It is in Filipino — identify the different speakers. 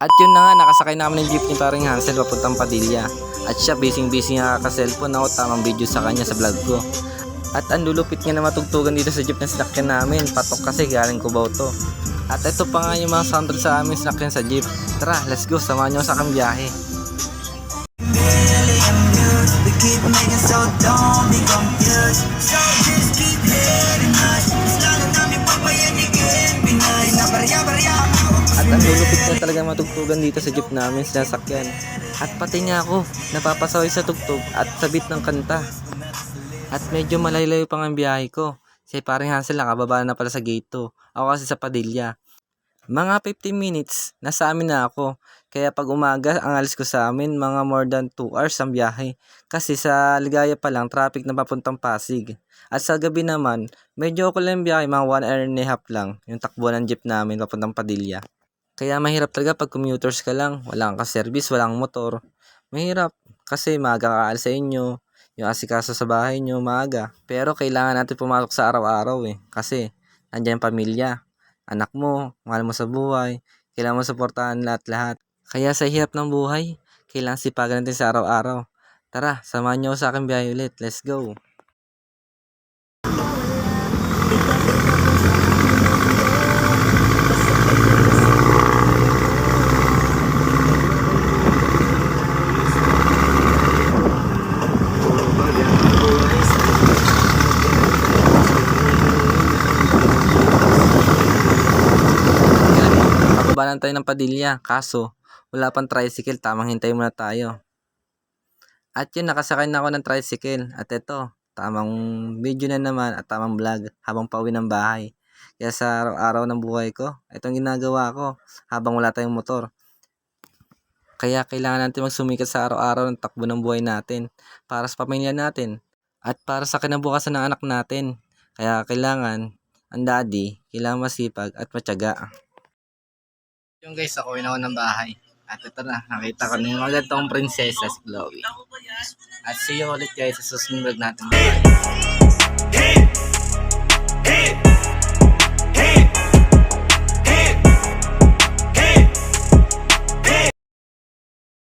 Speaker 1: At yun na nga, nakasakay namin ng jeep ni paring Hansel papuntang Padilla. At siya busy nga kaka-cellphone, ako tamang video sa kanya sa vlog ko. At ang lulupit nga na matugtugan dito sa jeep na sinakyan namin, patok kasi galing Cubao to. At ito pa nga yung mga soundtrack sa amin sinakyan sa jeep. Tara, let's go, samahan nyo sa aking biyahe.
Speaker 2: We keep making so don't be confused. So just keep heading us. Lalo namin papayanigin. Pinay na barya-barya.
Speaker 1: At ang lulupit nga talaga matugtugan dito sa jeep namin sinasakyan. At pati nga ako, napapasaway sa tugtog at sa beat ng kanta. At medyo malaylayo pang ang biyahe ko. Si paring Hansel nakababa na pala sa gate 2. Ako kasi sa Padilla. Mga 15 minutes, nasa amin na ako. Kaya pag umaga, ang alis ko sa amin, mga more than 2 hours ang biyahe. Kasi sa Ligaya pa lang, traffic na papuntang Pasig. At sa gabi naman, medyo ako lang biyahe, mga 1 hour and a half lang. Yung takbo ng jeep namin papuntang Padilla. Kaya mahirap talaga pag commuters ka lang, walang ka-service, walang motor. Mahirap kasi maaga ka aalis sa inyo, yung asikaso sa bahay nyo, maaga. Pero kailangan natin pumasok sa araw-araw kasi nandiyan yung pamilya. Anak mo, mahal mo sa buhay, kailangan mo suportahan lahat-lahat. Kaya sa hirap ng buhay, kailangan sipagan natin sa araw-araw. Tara, samahan niyo ako sa aking biyahe ulit. Let's go! Pabalan tayo ng Padilla, kaso wala pang tricycle, tamang hintay muna tayo. At yun, nakasakay na ako ng tricycle. At ito, tamang video na naman at tamang vlog habang pauwi ng bahay. Kaya sa araw-araw ng buhay ko, itong ginagawa ko habang wala tayong motor. Kaya kailangan natin magsumikat sa araw-araw ng takbo ng buhay natin para sa pamilya natin at para sa kinabukasan ng anak natin. Kaya kailangan, ang daddy, kailangan masipag at matyaga. Yung guys, ako na ako ng bahay. At ito na, nakita ko na yung magandang prinsesa si Chloe. At see you ulit guys sa susunod natin. Bye!